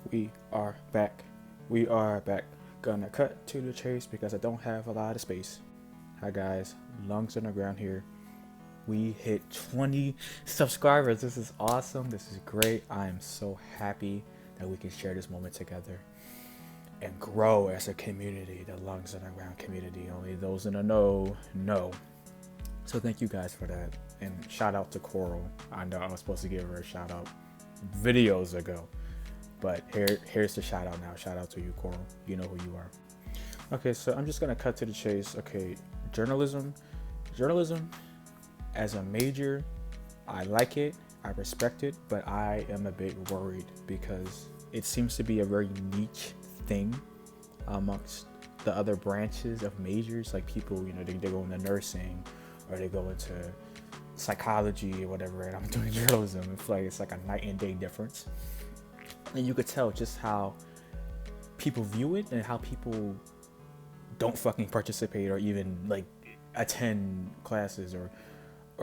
We are back. We are back. Gonna cut to the chase because I don't have a lot of space. Hi guys, lungs on the ground here. We hit 20 subscribers. This is awesome. This is great. I am so happy that we can share this moment together and grow as a community, the lungs on the ground community. Only those in the know. So thank you guys for that. And shout out to Coral. I know I was supposed to give her a shout out videos ago. But here's the shout out now. Shout out to you, Coral. You know who you are. Okay, so I'm just gonna cut to the chase. Okay, journalism as a major, I like it, I respect it, but I am a bit worried because it seems to be a very niche thing amongst the other branches of majors. Like people, they go into nursing or they go into psychology or whatever, and I'm doing journalism. It's like a night and day difference. And you could tell just how people view it and how people don't fucking participate or even like attend classes or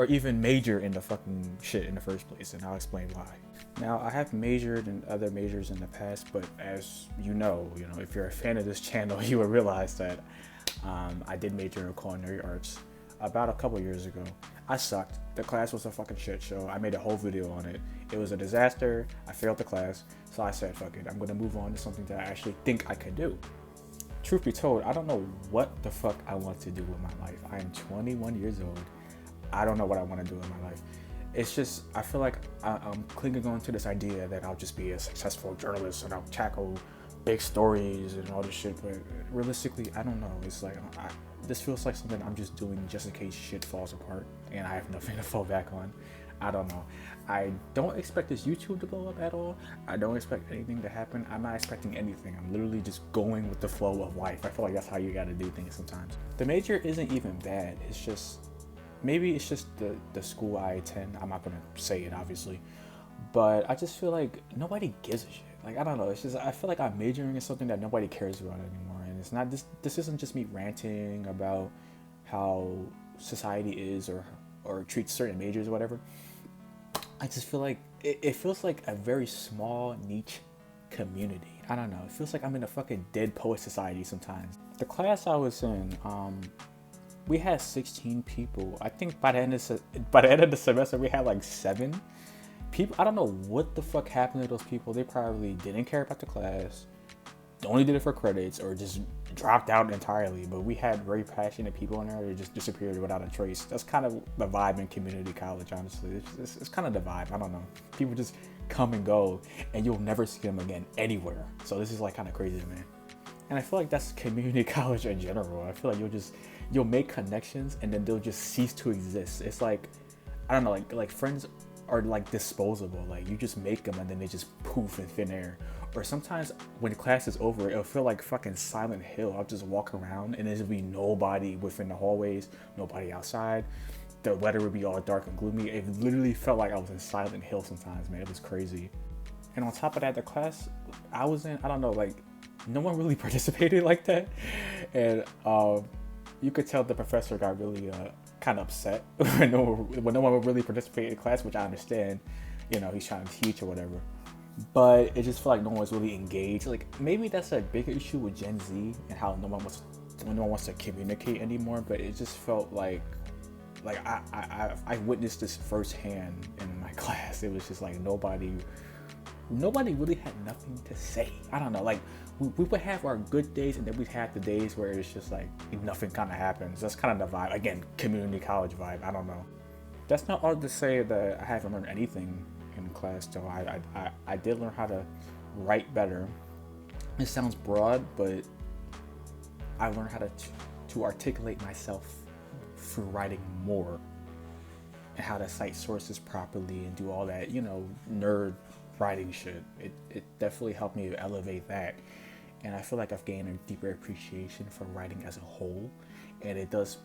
even major in the fucking shit in the first place. And I'll explain why. Now, I have majored in other majors in the past, but as you know, if you're a fan of this channel, you will realize that I did major in culinary arts about a couple years ago. I sucked. The class was a fucking shit show. I made a whole video on it. It was a disaster. I failed the class. So I said, fuck it. I'm going to move on to something that I actually think I can do. Truth be told, I don't know what the fuck I want to do with my life. I am 21 years old. I don't know what I want to do in my life. It's just, I feel like I'm clinging on to this idea that I'll just be a successful journalist and I'll tackle big stories and all this shit. But realistically, I don't know. It's like, this feels like something I'm just doing just in case shit falls apart and I have nothing to fall back on. I don't know. I don't expect this YouTube to blow up at all. I don't expect anything to happen. I'm not expecting anything. I'm literally just going with the flow of life. I feel like that's how you gotta do things sometimes. The major isn't even bad. It's just, maybe it's just the school I attend. I'm not gonna say it obviously, but I just feel like nobody gives a shit. Like, I don't know. It's just, I feel like I'm majoring in something that nobody cares about anymore. And it's not, this isn't just me ranting about how society is or treats certain majors or whatever. I just feel like it feels like a very small niche community. I don't know. It feels like I'm in a fucking dead poet society sometimes. The class I was in, we had 16 people. I think by the end of the semester we had like 7 people. I don't know what the fuck happened to those people. They probably didn't care about the class, only did it for credits, or just dropped out entirely. But we had very passionate people in there that just disappeared without a trace. That's kind of the vibe in community college, honestly. It's kind of the vibe. I don't know. People just come and go, and you'll never see them again anywhere. So this is like kind of crazy to me. And I feel like that's community college in general. I feel like you'll make connections, and then they'll just cease to exist. It's like, I don't know, like friends are like disposable. Like, you just make them and then they just poof in thin air. Or sometimes when class is over, it'll feel like fucking Silent Hill. I'll just walk around and there'll be nobody within the hallways, nobody outside. The weather would be all dark and gloomy. It literally felt like I was in Silent Hill sometimes, man. It was crazy. And on top of that, the class I was in, I don't know, like, no one really participated like that. And you could tell the professor got really kind of upset when no one would really participate in class, which I understand. He's trying to teach or whatever. But it just felt like no one was really engaged. Like, maybe that's a bigger issue with Gen Z and how no one wants to communicate anymore. But it just felt like I witnessed this firsthand in my class. It was just like nobody really had nothing to say. I don't know. Like, we would have our good days, and then we'd have the days where it's just like nothing kind of happens. That's kind of the vibe. Again, community college vibe. I don't know. That's not all to say that I haven't learned anything in class, though. I did learn how to write better. It sounds broad, but I learned how to articulate myself through writing more, and how to cite sources properly and do all that, nerd writing shit. It definitely helped me elevate that. And I feel like I've gained a deeper appreciation for writing as a whole. And it does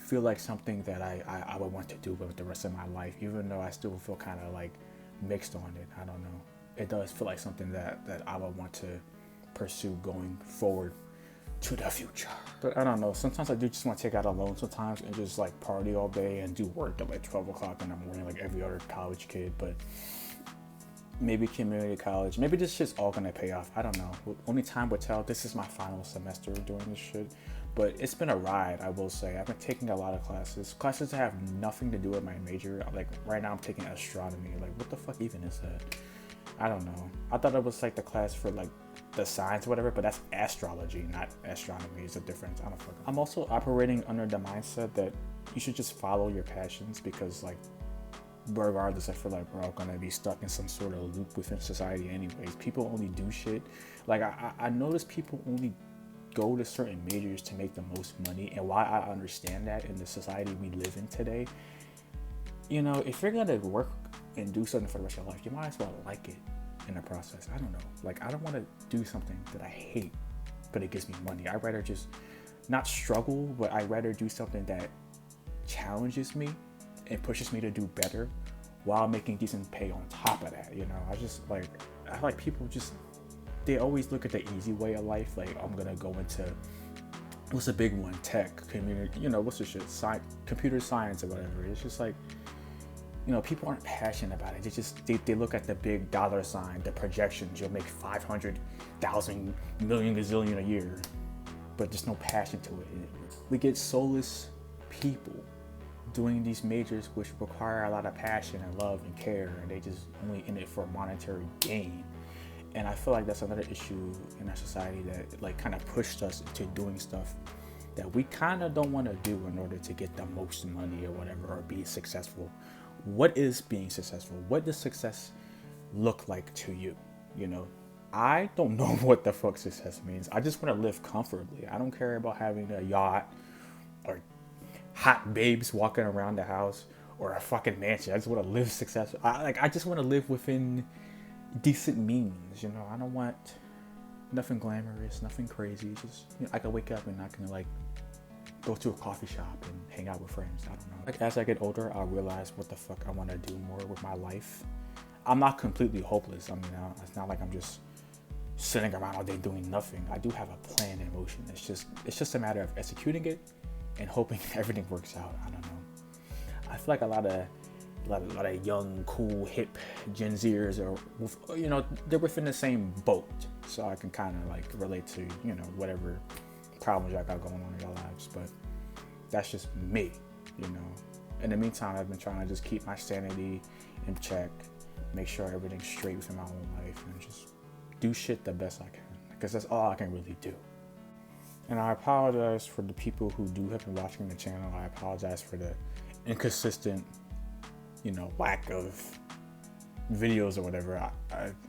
feel like something that I would want to do with the rest of my life, even though I still feel kind of like mixed on it. I don't know. It does feel like something that I would want to pursue going forward to the future. But I don't know. Sometimes I do just want to take out alone sometimes and just like party all day and do work at like 12 o'clock in the morning like every other college kid. But maybe community college. Maybe this shit's all gonna pay off. I don't know. Only time will tell. This is my final semester doing this shit. But it's been a ride, I will say. I've been taking a lot of classes. Classes that have nothing to do with my major. Like, right now I'm taking astronomy. Like, what the fuck even is that? I don't know. I thought it was like the class for like the science or whatever, but that's astrology, not astronomy. It's a difference. I don't fuck. I'm also operating under the mindset that you should just follow your passions, because like, regardless, I feel like we're all gonna be stuck in some sort of loop within society anyways. People only do shit. Like, I notice people only go to certain majors to make the most money, and why I understand that in the society we live in today. You know, if you're gonna work and do something for the rest of your life, you might as well like it in the process. I don't know. Like, I don't want to do something that I hate, but it gives me money. I'd rather just not struggle, but I'd rather do something that challenges me and pushes me to do better while making decent pay on top of that. You know, I feel like people just, they always look at the easy way of life. Like, I'm gonna go into, what's the big one, tech, community, you know, what's the shit, computer science or whatever. It's just like, you know, people aren't passionate about it. They look at the big dollar sign, the projections. You'll make 500,000 million gazillion a year, but there's no passion to it. We get soulless people doing these majors which require a lot of passion and love and care, and they just only in it for monetary gain. And I feel like that's another issue in our society that like kind of pushed us into doing stuff that we kind of don't want to do in order to get the most money or whatever, or be successful. What is being successful? What does success look like to you? You know, I don't know what the fuck success means. I just want to live comfortably. I don't care about having a yacht or hot babes walking around the house or a fucking mansion. I just want to live successful. I just want to live within decent means. You know, I don't want nothing glamorous, nothing crazy. Just, you know, I can wake up and I can like go to a coffee shop and hang out with friends. I don't know. Like, as I get older, I'll realize what the fuck I want to do more with my life. I'm not completely hopeless. I mean, it's not like I'm just sitting around all day doing nothing. I do have a plan in motion. It's just a matter of executing it and hoping everything works out. I don't know. I feel like a lot of young, cool, hip Gen Zers are, you know, they're within the same boat. So I can kind of like relate to, you know, whatever problems y'all got going on in your lives. But that's just me, you know. In the meantime, I've been trying to just keep my sanity in check, make sure everything's straight within my own life, and just do shit the best I can, because that's all I can really do. And I apologize for the people who have been watching the channel. I apologize for the inconsistent, you know, lack of videos or whatever.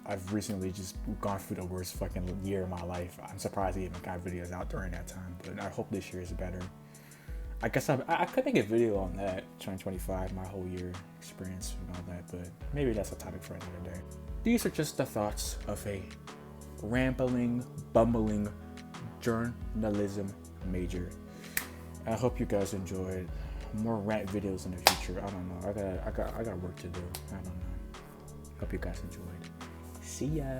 I've recently just gone through the worst fucking year of my life. I'm surprised I even got videos out during that time, but I hope this year is better. I guess I could make a video on that, 2025, my whole year experience and all that, but maybe that's a topic for another day. These are just the thoughts of a rambling, bumbling journalism major. I hope you guys enjoyed. More rant videos in the future. I don't know. I got work to do. I don't know. Hope you guys enjoyed. See ya.